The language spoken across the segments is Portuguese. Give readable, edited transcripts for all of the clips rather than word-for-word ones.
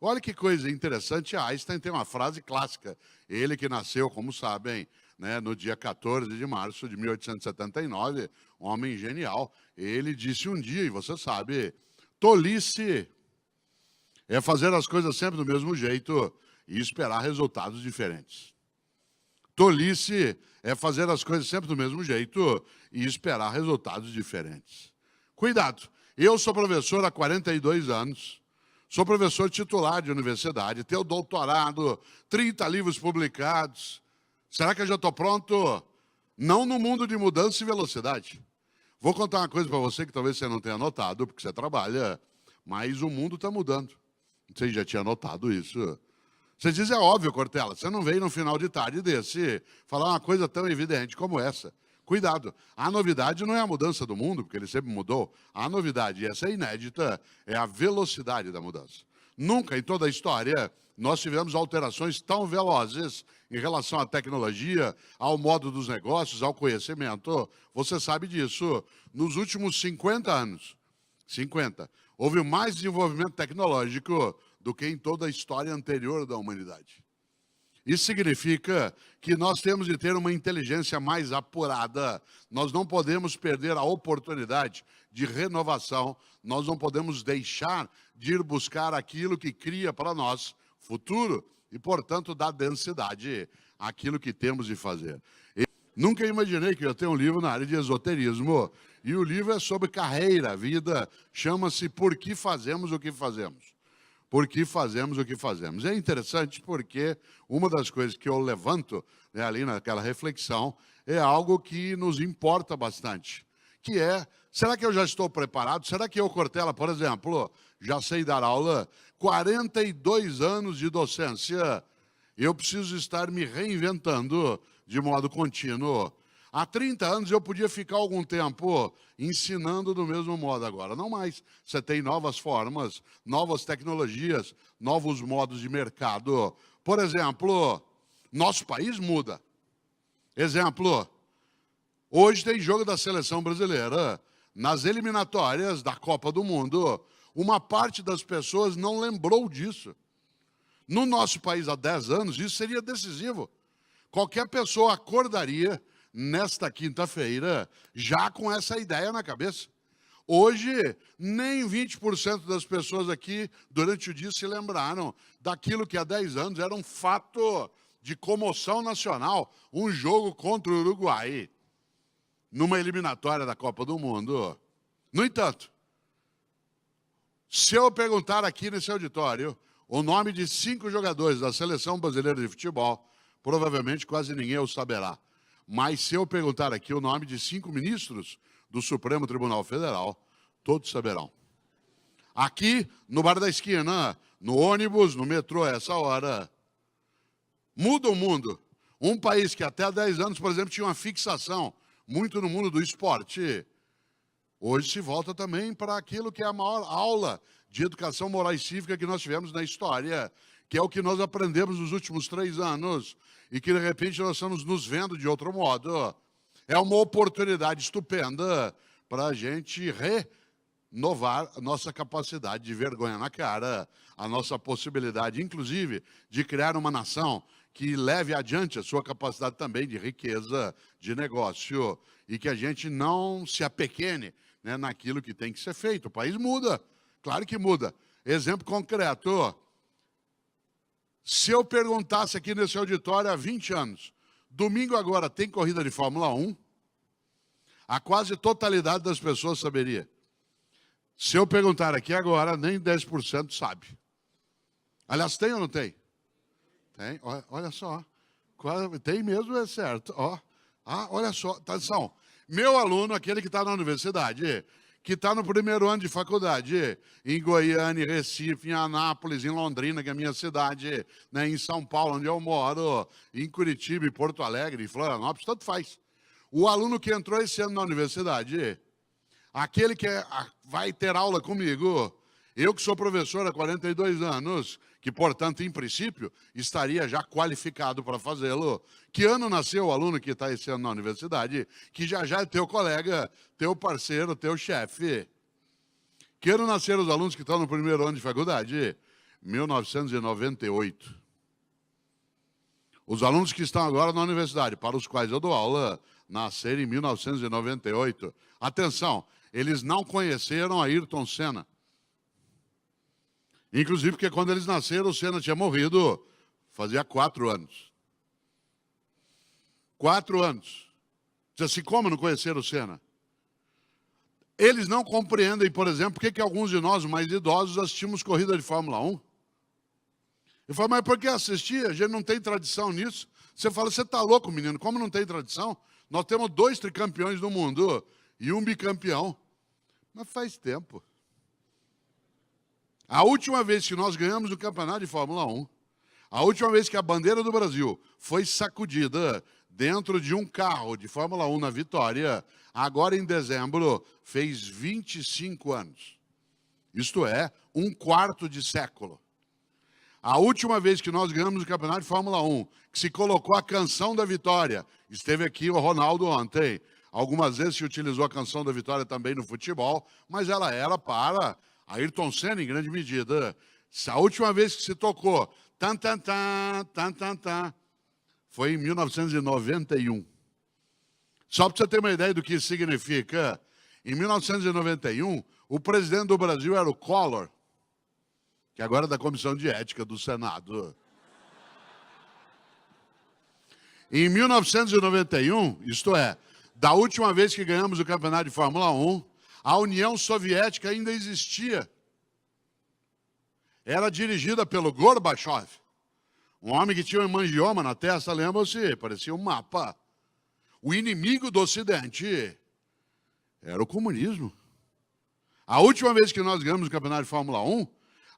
Olha que coisa interessante, Einstein tem uma frase clássica. Ele que nasceu, como sabem, né, no dia 14 de março de 1879, um homem genial. Ele disse um dia, e você sabe, tolice é fazer as coisas sempre do mesmo jeito e esperar resultados diferentes. Tolice é fazer as coisas sempre do mesmo jeito e esperar resultados diferentes. Cuidado, eu sou professor há 42 anos, sou professor titular de universidade, tenho doutorado, 30 livros publicados. Será que eu já estou pronto? Não no mundo de mudança e velocidade. Vou contar uma coisa para você que talvez você não tenha notado, porque você trabalha, mas o mundo está mudando. Você já tinha notado isso? Você diz, é óbvio, Cortella, você não veio no final de tarde desse falar uma coisa tão evidente como essa. Cuidado, a novidade não é a mudança do mundo, porque ele sempre mudou. A novidade, e essa é inédita, é a velocidade da mudança. Nunca em toda a história nós tivemos alterações tão velozes em relação à tecnologia, ao modo dos negócios, ao conhecimento. Você sabe disso. Nos últimos 50 anos, 50, houve mais desenvolvimento tecnológico do que em toda a história anterior da humanidade. Isso significa que nós temos de ter uma inteligência mais apurada. Nós não podemos perder a oportunidade de renovação. Nós não podemos deixar de ir buscar aquilo que cria para nós futuro e, portanto, dá densidade àquilo que temos de fazer. Nunca imaginei que eu ia ter um livro na área de esoterismo. E o livro é sobre carreira, vida. Chama-se Por que Fazemos o que Fazemos. Por que fazemos o que fazemos. É interessante porque uma das coisas que eu levanto, né, ali naquela reflexão é algo que nos importa bastante, que é, será que eu já estou preparado? Será que eu, Cortella, por exemplo, já sei dar aula? 42 anos de docência, eu preciso estar me reinventando de modo contínuo. Há 30 anos eu podia ficar algum tempo ensinando do mesmo modo agora. Não mais. Você tem novas formas, novas tecnologias, novos modos de mercado. Por exemplo, nosso país muda. Exemplo, hoje tem jogo da seleção brasileira. Nas eliminatórias da Copa do Mundo, uma parte das pessoas não lembrou disso. No nosso país, há 10 anos, isso seria decisivo. Qualquer pessoa acordaria nesta quinta-feira, já com essa ideia na cabeça. Hoje, nem 20% das pessoas aqui, durante o dia, se lembraram daquilo que há 10 anos era um fato de comoção nacional, um jogo contra o Uruguai, numa eliminatória da Copa do Mundo. No entanto, se eu perguntar aqui nesse auditório o nome de 5 jogadores da Seleção Brasileira de Futebol, provavelmente quase ninguém o saberá. Mas se eu perguntar aqui o nome de 5 ministros do Supremo Tribunal Federal, todos saberão. Aqui, no bar da esquina, no ônibus, no metrô, essa hora. Muda o mundo. Um país que até há 10 anos, por exemplo, tinha uma fixação muito no mundo do esporte, hoje se volta também para aquilo que é a maior aula de educação moral e cívica que nós tivemos na história, que é o que nós aprendemos nos últimos 3 anos, e que, de repente, nós estamos nos vendo de outro modo. É uma oportunidade estupenda para a gente renovar a nossa capacidade de vergonha na cara, a nossa possibilidade, inclusive, de criar uma nação que leve adiante a sua capacidade também de riqueza, de negócio, e que a gente não se apequene, né, naquilo que tem que ser feito. O país muda, claro que muda. Exemplo concreto. Se eu perguntasse aqui nesse auditório há 20 anos, domingo agora tem corrida de Fórmula 1? A quase totalidade das pessoas saberia. Se eu perguntar aqui agora, nem 10% sabe. Aliás, tem ou não tem? Tem, olha só. Tem mesmo, é certo. Olha só, atenção. Meu aluno, aquele que está na universidade, que está no primeiro ano de faculdade, em Goiânia, em Recife, em Anápolis, em Londrina, que é a minha cidade, né, em São Paulo, onde eu moro, em Curitiba, em Porto Alegre, em Florianópolis, tanto faz. O aluno que entrou esse ano na universidade, aquele que vai ter aula comigo, eu que sou professor há 42 anos, que, portanto, em princípio, estaria já qualificado para fazê-lo. Que ano nasceu o aluno que está esse ano na universidade? Que já é teu colega, teu parceiro, teu chefe. Que ano nasceram os alunos que estão no primeiro ano de faculdade? 1998. Os alunos que estão agora na universidade, para os quais eu dou aula, nasceram em 1998. Atenção, eles não conheceram Ayrton Senna. Inclusive porque quando eles nasceram, o Senna tinha morrido fazia 4 anos. 4 anos. Diz assim, como não conheceram o Senna? Eles não compreendem, por exemplo, por que alguns de nós, mais idosos, assistimos corrida de Fórmula 1. Eu falo, mas por que assistir? A gente não tem tradição nisso. Você fala, você está louco, menino, como não tem tradição? Nós temos 2 tricampeões do mundo e um bicampeão. Mas faz tempo. A última vez que nós ganhamos o campeonato de Fórmula 1, a última vez que a bandeira do Brasil foi sacudida dentro de um carro de Fórmula 1 na Vitória, agora em dezembro, fez 25 anos. Isto é, 1/4 de século. A última vez que nós ganhamos o campeonato de Fórmula 1, que se colocou a canção da vitória, esteve aqui o Ronaldo ontem, algumas vezes se utilizou a canção da vitória também no futebol, mas ela era para Ayrton Senna em grande medida. A última vez que se tocou, tan, tan, tan, tan, tan, tan, foi em 1991. Só para você ter uma ideia do que isso significa, em 1991, o presidente do Brasil era o Collor, que agora é da Comissão de Ética do Senado. Em 1991, isto é, da última vez que ganhamos o campeonato de Fórmula 1, a União Soviética ainda existia. Era dirigida pelo Gorbachev, um homem que tinha um hemangioma na testa, lembra-se? Parecia um mapa. O inimigo do Ocidente era o comunismo. A última vez que nós ganhamos o campeonato de Fórmula 1,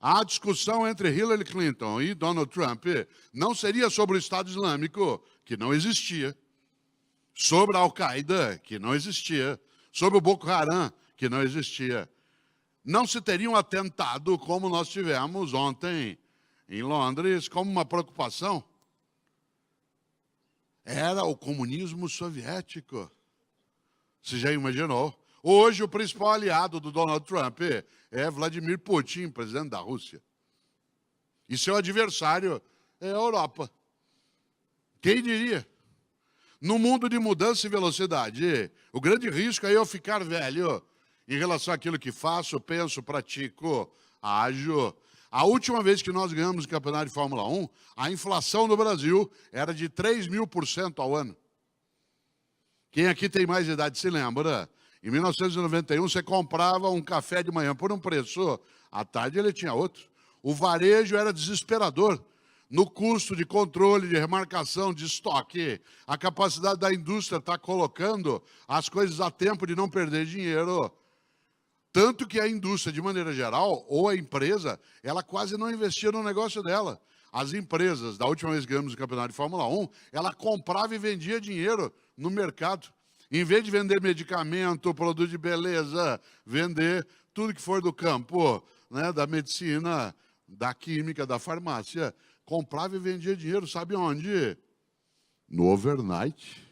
a discussão entre Hillary Clinton e Donald Trump não seria sobre o Estado Islâmico, que não existia, sobre a Al-Qaeda, que não existia, sobre o Boko Haram, que não existia. Não se teria um atentado como nós tivemos ontem em Londres, como uma preocupação. Era o comunismo soviético. Você já imaginou? Hoje, o principal aliado do Donald Trump é Vladimir Putin, presidente da Rússia. E seu adversário é a Europa. Quem diria? No mundo de mudança e velocidade, o grande risco é eu ficar velho em relação àquilo que faço, penso, pratico, ajo. A última vez que nós ganhamos o campeonato de Fórmula 1, a inflação no Brasil era de 3.000% ao ano. Quem aqui tem mais idade se lembra? Em 1991, você comprava um café de manhã por um preço, à tarde ele tinha outro. O varejo era desesperador no custo de controle, de remarcação, de estoque. A capacidade da indústria está colocando as coisas a tempo de não perder dinheiro. Tanto que a indústria, de maneira geral, ou a empresa, ela quase não investia no negócio dela. As empresas, da última vez que ganhamos o campeonato de Fórmula 1, ela comprava e vendia dinheiro no mercado. Em vez de vender medicamento, produto de beleza, vender tudo que for do campo, né, da medicina, da química, da farmácia, comprava e vendia dinheiro, sabe onde? No overnight.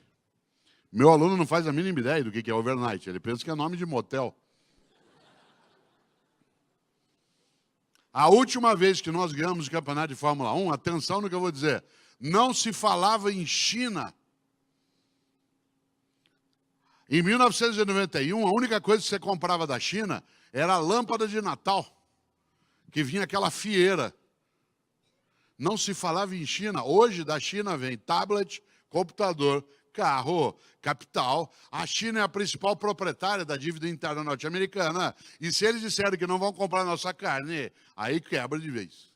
Meu aluno não faz a mínima ideia do que é overnight, ele pensa que é nome de motel. A última vez que nós ganhamos o campeonato de Fórmula 1, atenção no que eu vou dizer, não se falava em China. Em 1991, a única coisa que você comprava da China era a lâmpada de Natal, que vinha aquela fieira. Não se falava em China. Hoje, da China vem tablet, computador, carro, capital. A China é a principal proprietária da dívida interna norte-americana. E se eles disserem que não vão comprar nossa carne, aí quebra de vez.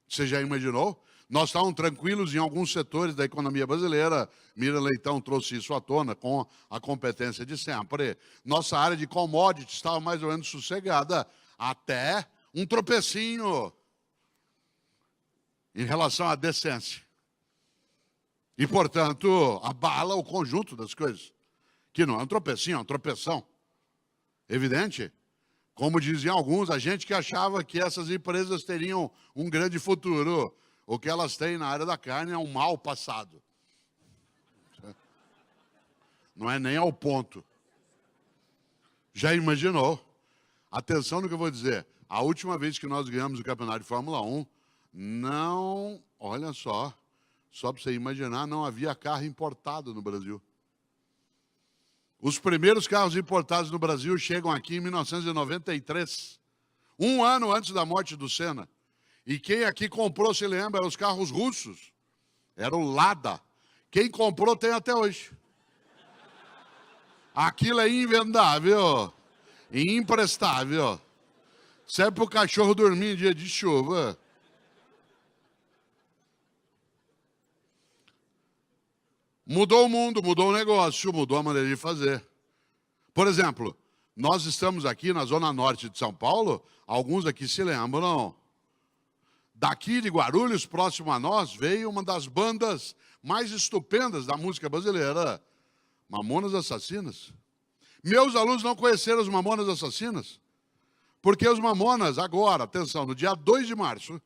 Você já imaginou? Nós estávamos tranquilos em alguns setores da economia brasileira. Miriam Leitão trouxe isso à tona com a competência de sempre. Nossa área de commodities estava mais ou menos sossegada, até um tropecinho em relação à decência. E, portanto, abala o conjunto das coisas. Que não é um tropecinho, é um tropeção. Evidente. Como diziam alguns, a gente que achava que essas empresas teriam um grande futuro. O que elas têm na área da carne é um mau passado. Não é nem ao ponto. Já imaginou? Atenção no que eu vou dizer. A última vez que nós ganhamos o campeonato de Fórmula 1, não, olha só para você imaginar, não havia carro importado no Brasil. Os primeiros carros importados no Brasil chegam aqui em 1993, um ano antes da morte do Senna. E quem aqui comprou, se lembra, eram os carros russos. Era o Lada. Quem comprou tem até hoje. Aquilo é invendável, imprestável. Serve para o cachorro dormir em dia de chuva. Mudou o mundo, mudou o negócio, mudou a maneira de fazer. Por exemplo, nós estamos aqui na zona norte de São Paulo, alguns aqui se lembram. Daqui de Guarulhos, próximo a nós, veio uma das bandas mais estupendas da música brasileira, Mamonas Assassinas. Meus alunos não conheceram os Mamonas Assassinas, porque os Mamonas agora, atenção, no dia 2 de março,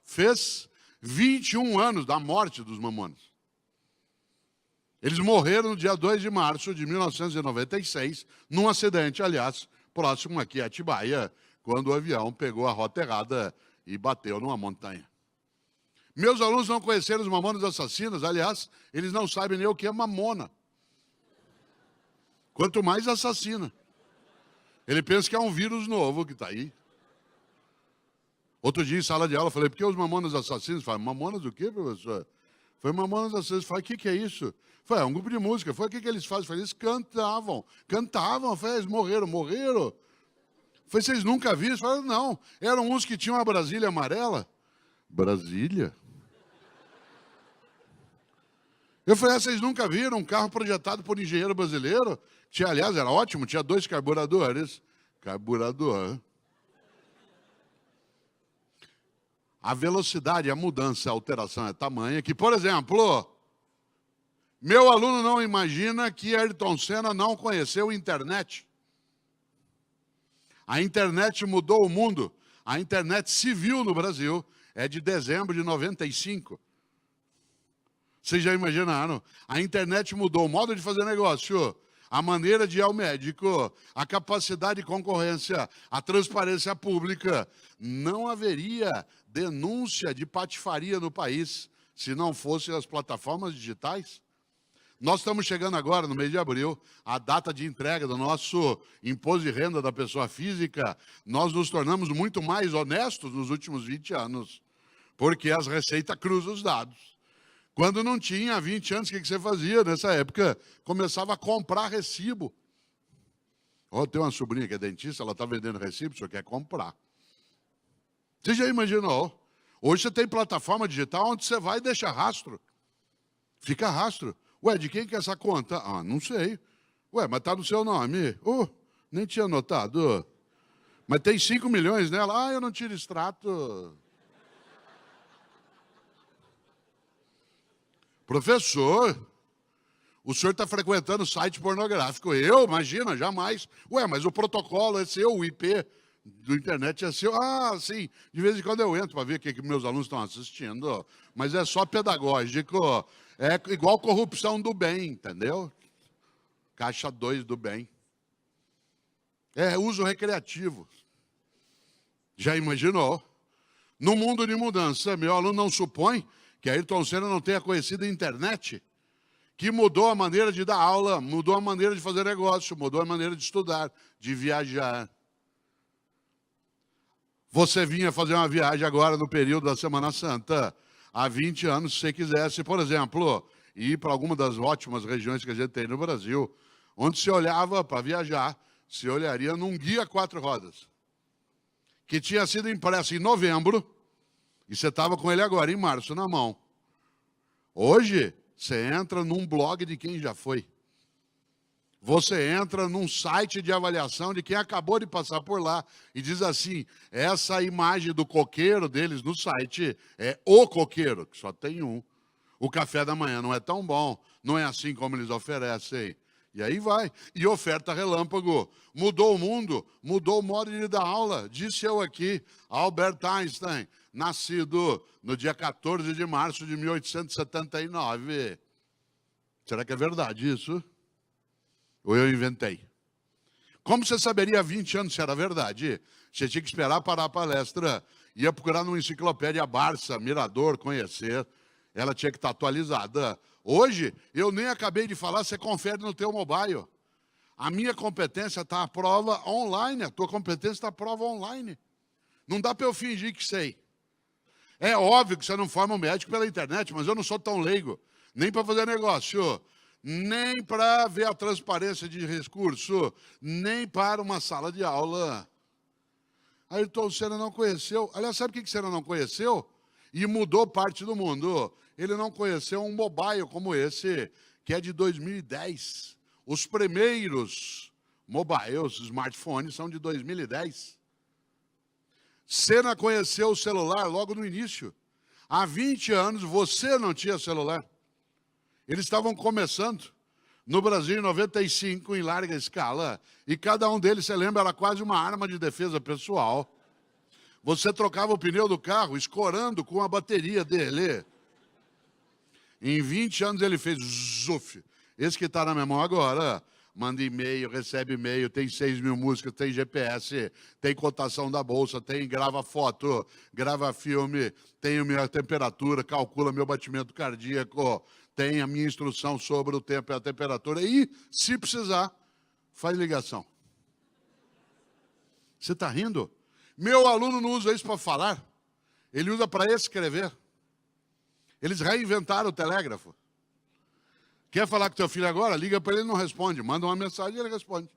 fez 21 anos da morte dos Mamonas. Eles morreram no dia 2 de março de 1996, num acidente, aliás, próximo aqui a Atibaia, quando o avião pegou a rota errada e bateu numa montanha. Meus alunos não conheceram os Mamonas Assassinas, aliás, eles não sabem nem o que é mamona. Quanto mais assassina. Ele pensa que é um vírus novo que está aí. Outro dia, em sala de aula, eu falei, por que os Mamonas Assassinos? Falei, Mamonas o quê, professor? Foi Mamonas Assassinos. Falei, o que é isso? Falei, é um grupo de música. Falei, o que eles fazem? Falei, eles cantavam. Falei, eles morreram. Falei, vocês nunca viram? Falei, não. Eram uns que tinham a Brasília amarela. Brasília? Eu falei, vocês nunca viram um carro projetado por um engenheiro brasileiro? Tinha, aliás, era ótimo, tinha 2 carburadores. Carburador. A velocidade, a mudança, a alteração é tamanha que, por exemplo, meu aluno não imagina que Ayrton Senna não conheceu a internet. A internet mudou o mundo. A internet civil no Brasil é de dezembro de 95. Vocês já imaginaram? A internet mudou o modo de fazer negócio, a maneira de ir ao médico, a capacidade de concorrência, a transparência pública. Não haveria denúncia de patifaria no país se não fossem as plataformas digitais. Nós estamos chegando agora, no mês de abril, a data de entrega do nosso imposto de renda da pessoa física. Nós nos tornamos muito mais honestos nos últimos 20 anos, porque as receitas cruzam os dados. Quando não tinha, há 20 anos, o que você fazia nessa época? Começava a comprar recibo. Tem uma sobrinha que é dentista, ela está vendendo recibo, você quer comprar. Você já imaginou? Hoje você tem plataforma digital onde você vai e deixa rastro. Fica rastro. Ué, de quem que é essa conta? Ah, não sei. Ué, mas está no seu nome. Nem tinha notado. Mas tem 5 milhões nela. Ah, eu não tiro extrato. Professor, o senhor está frequentando site pornográfico. Eu? Imagina, jamais. Ué, mas o protocolo é seu, o IP do internet é seu. Ah, sim, de vez em quando eu entro para ver o que meus alunos estão assistindo. Mas é só pedagógico. É igual corrupção do bem, entendeu? Caixa 2 do bem. É uso recreativo. Já imaginou? No mundo de mudança, meu aluno não supõe que Ayrton Senna não tenha conhecido a internet, que mudou a maneira de dar aula, mudou a maneira de fazer negócio, mudou a maneira de estudar, de viajar. Você vinha fazer uma viagem agora no período da Semana Santa, há 20 anos, se você quisesse, por exemplo, ir para alguma das ótimas regiões que a gente tem no Brasil, onde se olhava para viajar, se olharia num guia 4 rodas, que tinha sido impresso em novembro, e você estava com ele agora, em março, na mão. Hoje, você entra num blog de quem já foi. Você entra num site de avaliação de quem acabou de passar por lá e diz assim, essa imagem do coqueiro deles no site é o coqueiro, que só tem um. O café da manhã não é tão bom, não é assim como eles oferecem. E aí vai. E oferta relâmpago. Mudou o mundo, mudou o modo de dar aula. Disse eu aqui, Albert Einstein, nascido no dia 14 de março de 1879. Será que é verdade isso? Ou eu inventei? Como você saberia há 20 anos se era verdade? Você tinha que esperar parar a palestra, ia procurar numa enciclopédia Barça, Mirador, conhecer. Ela tinha que estar atualizada. Hoje, eu nem acabei de falar, você confere no teu mobile. A minha competência está à prova online, a tua competência está à prova online. Não dá para eu fingir que sei. É óbvio que você não forma um médico pela internet, mas eu não sou tão leigo, nem para fazer negócio, nem para ver a transparência de recurso, nem para uma sala de aula. Ayrton Senna não conheceu. Aliás, sabe o que Senna não conheceu? E mudou parte do mundo. Ele não conheceu um mobile como esse, que é de 2010. Os primeiros mobiles, smartphones, são de 2010. Senna conheceu o celular logo no início. Há 20 anos você não tinha celular. Eles estavam começando. No Brasil, em 95, em larga escala. E cada um deles, você lembra, era quase uma arma de defesa pessoal. Você trocava o pneu do carro escorando com a bateria dele. Em 20 anos ele fez zuf. Esse que está na minha mão agora, manda e-mail, recebe e-mail, tem 6 mil músicas, tem GPS, tem cotação da bolsa, grava foto, grava filme, tem a minha temperatura, calcula meu batimento cardíaco, tem a minha instrução sobre o tempo e a temperatura e, se precisar, faz ligação. Você está rindo? Meu aluno não usa isso para falar, ele usa para escrever. Eles reinventaram o telégrafo. Quer falar com teu filho agora? Liga para ele e não responde. Manda uma mensagem e ele responde.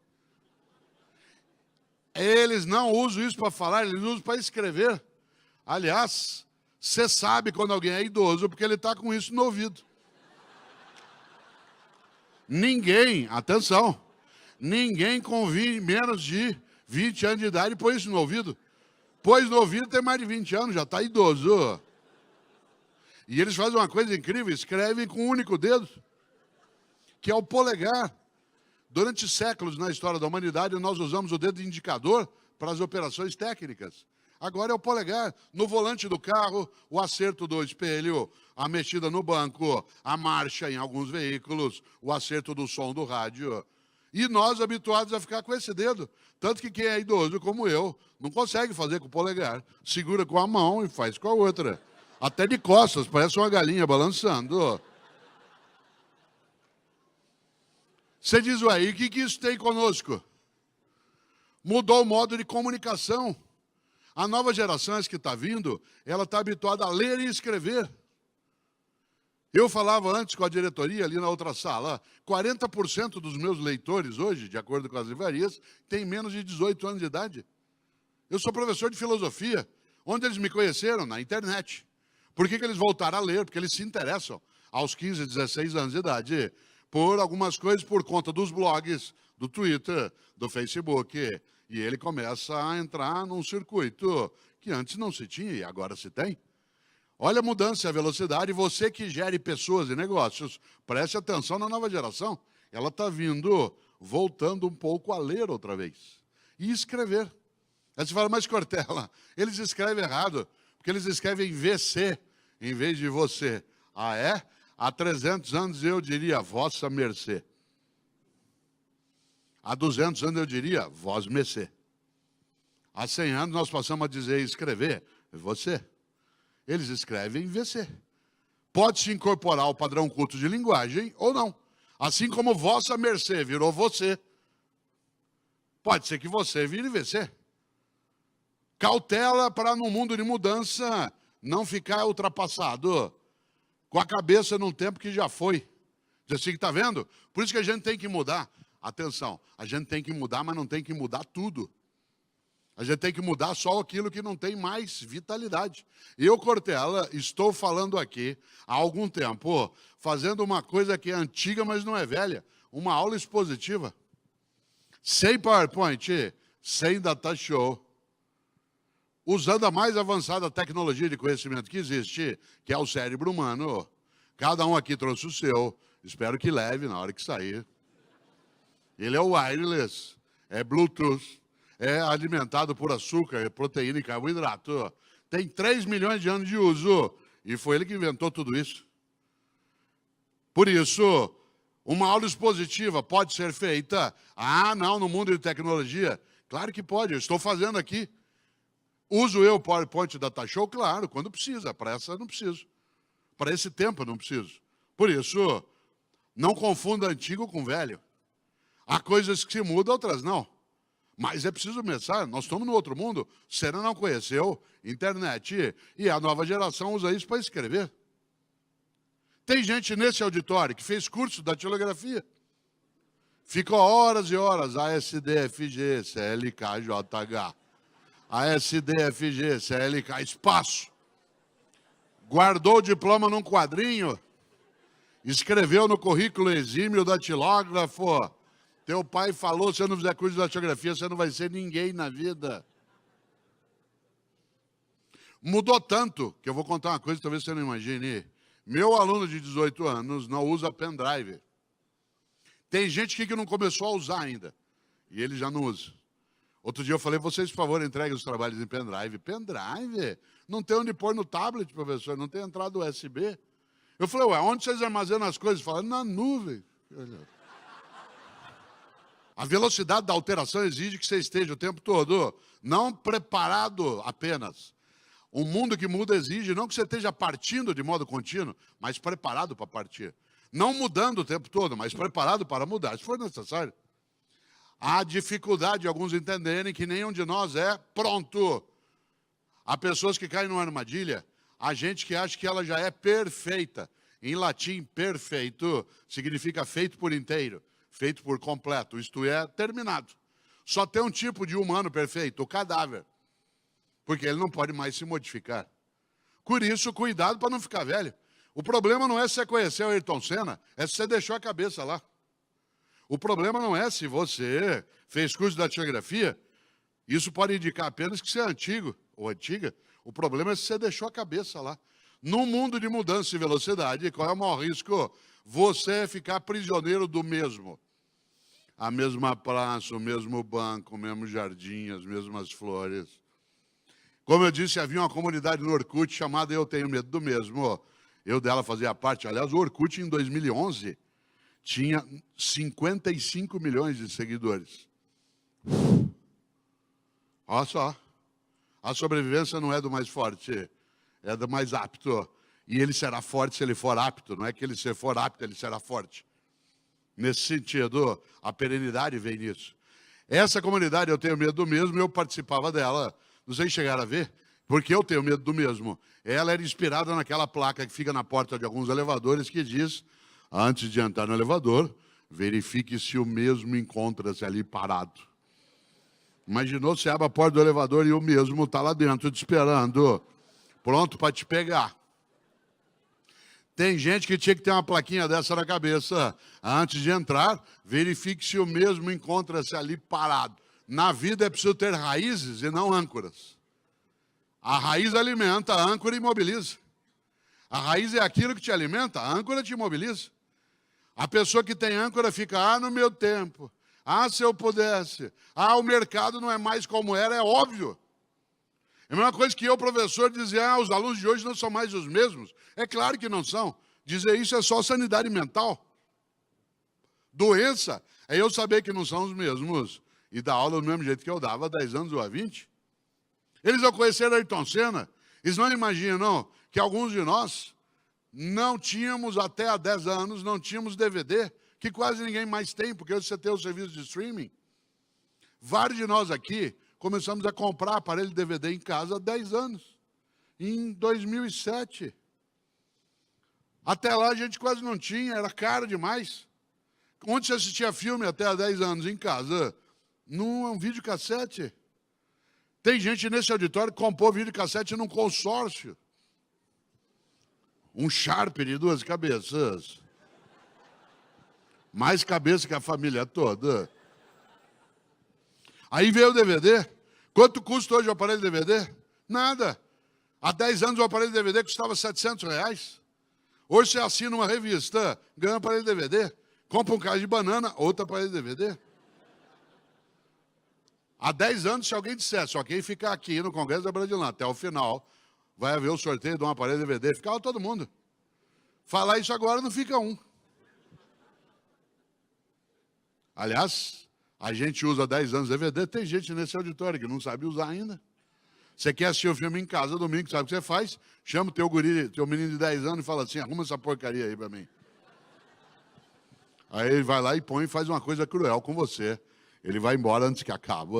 Eles não usam isso para falar, eles usam para escrever. Aliás, você sabe quando alguém é idoso, porque ele está com isso no ouvido. Ninguém, atenção, ninguém com menos de 20 anos de idade põe isso no ouvido. Pôs no ouvido tem mais de 20 anos, já está idoso. E eles fazem uma coisa incrível, escrevem com um único dedo, que é o polegar. Durante séculos na história da humanidade, nós usamos o dedo indicador para as operações técnicas. Agora é o polegar. No volante do carro, o acerto do espelho, a mexida no banco, a marcha em alguns veículos, o acerto do som do rádio. E nós habituados a ficar com esse dedo. Tanto que quem é idoso, como eu, não consegue fazer com o polegar. Segura com a mão e faz com a outra. Até de costas, parece uma galinha balançando. Você diz, ué, e o que isso tem conosco? Mudou o modo de comunicação. A nova geração que está vindo, ela está habituada a ler e escrever. Eu falava antes com a diretoria ali na outra sala, 40% dos meus leitores hoje, de acordo com as livrarias, têm menos de 18 anos de idade. Eu sou professor de filosofia. Onde eles me conheceram? Na internet. Por que eles voltaram a ler? Porque eles se interessam aos 15, 16 anos de idade por algumas coisas por conta dos blogs, do Twitter, do Facebook. E ele começa a entrar num circuito que antes não se tinha e agora se tem. Olha a mudança e a velocidade. Você que gere pessoas e negócios, preste atenção na nova geração. Ela está voltando um pouco a ler outra vez. E escrever. Aí você fala, mas Cortella, eles escrevem errado, porque eles escrevem VC em vez de você. Ah, é? Há 300 anos eu diria vossa mercê. Há 200 anos eu diria vós mercê. Há 100 anos nós passamos a dizer e escrever você. Eles escrevem VC. Pode-se incorporar o padrão culto de linguagem ou não. Assim como vossa mercê virou você, pode ser que você vire VC. Cautela para, num mundo de mudança, não ficar ultrapassado, com a cabeça num tempo que já foi. Diz assim, está vendo? Por isso que a gente tem que mudar. Atenção, a gente tem que mudar, mas não tem que mudar tudo. A gente tem que mudar só aquilo que não tem mais vitalidade. Eu, Cortella, estou falando aqui há algum tempo, fazendo uma coisa que é antiga, mas não é velha. Uma aula expositiva. Sem PowerPoint, sem data show. Usando a mais avançada tecnologia de conhecimento que existe, que é o cérebro humano. Cada um aqui trouxe o seu. Espero que leve na hora que sair. Ele é wireless, é Bluetooth, é alimentado por açúcar, proteína e carboidrato. Tem 3 milhões de anos de uso. E foi ele que inventou tudo isso. Por isso, Uma aula expositiva pode ser feita? Ah, não, no mundo de tecnologia. Claro que pode, eu estou fazendo aqui. Uso eu o PowerPoint da Show? Claro, quando precisa. Para essa não preciso. Para esse tempo eu não preciso. Por isso, não confunda antigo com velho. Há coisas que se mudam, outras não. Mas é preciso pensar, nós estamos no outro mundo. Você não conheceu internet e a nova geração usa isso para escrever. Tem gente nesse auditório que fez curso da datilografia. Ficou horas e horas, ASDFG, CLK, JH. ASDFG, CLK, espaço. Guardou o diploma num quadrinho, escreveu no currículo exímio datilógrafo. Teu pai falou, se você não fizer curso de datilografia, você não vai ser ninguém na vida. Mudou tanto, que eu vou contar uma coisa que talvez você não imagine. Meu aluno de 18 anos não usa pendrive. Tem gente aqui que não começou a usar ainda. E ele já não usa. Outro dia eu falei, vocês, por favor, entreguem os trabalhos em pendrive. Pendrive? Não tem onde pôr no tablet, professor. Não tem entrada USB. Eu falei, ué, onde vocês armazenam as coisas? Falaram, na nuvem. A velocidade da alteração exige que você esteja o tempo todo, não preparado apenas. O mundo que muda exige não que você esteja partindo de modo contínuo, mas preparado para partir. Não mudando o tempo todo, mas preparado para mudar, se for necessário. Há dificuldade de alguns entenderem que nenhum de nós é pronto. Há pessoas que caem numa armadilha, há gente que acha que ela já é perfeita. Em latim, perfeito significa feito por inteiro, feito por completo, isto é, terminado. Só tem um tipo de humano perfeito, o cadáver. Porque ele não pode mais se modificar. Por isso, cuidado para não ficar velho. O problema não é se você conheceu o Ayrton Senna, é se você deixou a cabeça lá. O problema não é se você fez curso de datilografia, isso pode indicar apenas que você é antigo ou antiga. O problema é se você deixou a cabeça lá. Num mundo de mudança e velocidade, qual é o maior risco? Você ficar prisioneiro do mesmo. A mesma praça, o mesmo banco, o mesmo jardim, as mesmas flores. Como eu disse, havia uma comunidade no Orkut chamada Eu Tenho Medo do Mesmo. Eu dela fazia parte. Aliás, o Orkut, em 2011, tinha 55 milhões de seguidores. Olha só. A sobrevivência não é do mais forte, é do mais apto. E ele será forte se ele for apto. Não é que ele se for apto, ele será forte. Nesse sentido, a perenidade vem nisso. Essa comunidade, Eu Tenho Medo do Mesmo, eu participava dela. Não sei se chegaram a ver, porque eu tenho medo do mesmo. Ela era inspirada naquela placa que fica na porta de alguns elevadores que diz, antes de entrar no elevador, verifique se o mesmo encontra-se ali parado. Imaginou, você abre a porta do elevador e o mesmo está lá dentro te esperando, pronto para te pegar. Tem gente que tinha que ter uma plaquinha dessa na cabeça. Antes de entrar, verifique se o mesmo encontra-se ali parado. Na vida é preciso ter raízes e não âncoras. A raiz alimenta, a âncora imobiliza. A raiz é aquilo que te alimenta, a âncora te imobiliza. A pessoa que tem âncora fica, no meu tempo. Se eu pudesse. O mercado não é mais como era, é óbvio. É a mesma coisa que eu, professor, dizer, os alunos de hoje não são mais os mesmos. É claro que não são. Dizer isso é só sanidade mental. Doença é eu saber que não são os mesmos. E dar aula do mesmo jeito que eu dava há 10 anos ou há 20. Eles ao conhecer Ayrton Senna, eles não imaginam que alguns de nós não tínhamos, até há 10 anos, não tínhamos DVD, que quase ninguém mais tem, porque hoje você tem o serviço de streaming. Vários de nós aqui começamos a comprar aparelho de DVD em casa há 10 anos, em 2007. Até lá a gente quase não tinha, era caro demais. Onde você assistia filme até há 10 anos em casa? Num videocassete. Tem gente nesse auditório que comprou videocassete num consórcio. Um Sharp de 2 cabeças. Mais cabeça que a família toda. Aí veio o DVD. Quanto custa hoje o aparelho de DVD? Nada. Há 10 anos o aparelho de DVD custava R$700. Hoje você assina uma revista, ganha um aparelho de DVD. Compra um caixa de banana, outro aparelho de DVD. Há 10 anos, se alguém dissesse, só quem ficar aqui no Congresso da Brandilândia até o final, vai haver o sorteio de um aparelho DVD, ficava todo mundo. Falar isso agora não fica um. Aliás, a gente usa 10 anos DVD, tem gente nesse auditório que não sabe usar ainda. Você quer assistir o filme em casa domingo, sabe o que você faz? Chama o teu guri, teu menino de 10 anos e fala assim, arruma essa porcaria aí pra mim. Aí ele vai lá e põe e faz uma coisa cruel com você. Ele vai embora antes que acabe.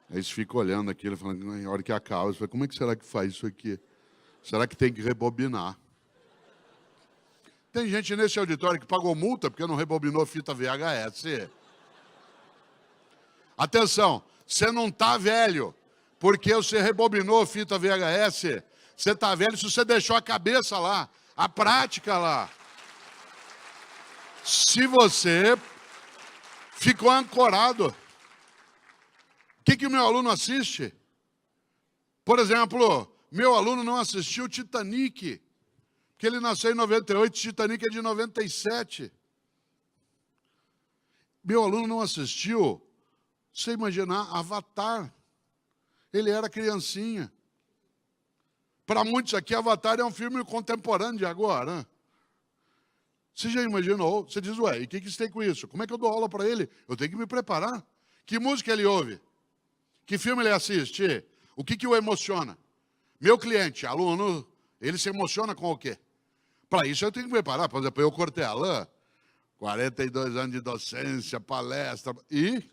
Aí você fica olhando aquilo, falando, na hora que acaba, você fala, como é que será que faz isso aqui? Será que tem que rebobinar? Tem gente nesse auditório que pagou multa porque não rebobinou fita VHS. Atenção, você não está velho porque você rebobinou fita VHS. Você está velho se você deixou a cabeça lá, a prática lá. Se você ficou ancorado. O que o meu aluno assiste? Por exemplo, meu aluno não assistiu Titanic, porque ele nasceu em 98, Titanic é de 97. Meu aluno não assistiu, você imaginar, Avatar. Ele era criancinha. Para muitos aqui, Avatar é um filme contemporâneo de agora. Você já imaginou? Você diz, ué, e o que isso tem com isso? Como é que eu dou aula para ele? Eu tenho que me preparar. Que música ele ouve? Que filme ele assiste? O que o emociona? Meu cliente, aluno, ele se emociona com o quê? Para isso eu tenho que me preparar. Por exemplo, eu cortei a lã, 42 anos de docência, palestra, e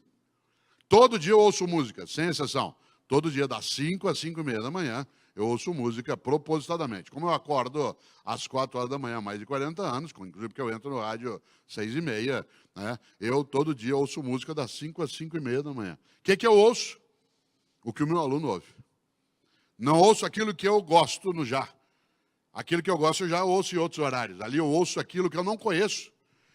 todo dia eu ouço música, sem exceção. Todo dia, das 5 às 5:30 da manhã, eu ouço música propositadamente. Como eu acordo às 4 horas da manhã, há mais de 40 anos, inclusive porque eu entro no rádio 6:30, né? Eu todo dia ouço música das 5 às 5:30 da manhã. O que eu ouço? O que o meu aluno ouve. Não ouço aquilo que eu gosto no já. Aquilo que eu gosto eu já ouço em outros horários. Ali eu ouço aquilo que eu não conheço.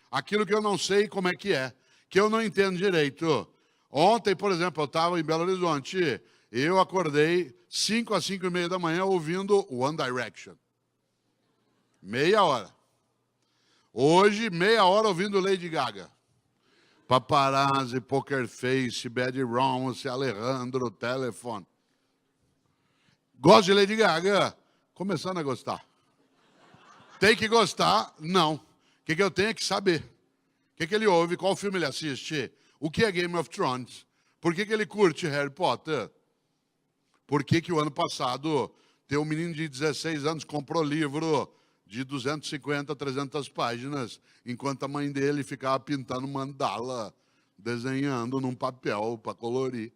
Aquilo que eu não sei como é que é. Que eu não entendo direito. Ontem, por exemplo, eu estava em Belo Horizonte. Eu acordei 5 às 5:30 da manhã ouvindo One Direction. Meia hora. Hoje, meia hora ouvindo Lady Gaga. Paparazzi, Poker Face, Bad Romance, Alejandro, Telefone. Gosto de Lady Gaga? Começando a gostar. Tem que gostar? Não. O que eu tenho é que saber. O que ele ouve, qual filme ele assiste, o que é Game of Thrones, por que ele curte Harry Potter, por que o ano passado tem um menino de 16 anos que comprou livro de 250, 300 páginas, enquanto a mãe dele ficava pintando mandala, desenhando num papel para colorir.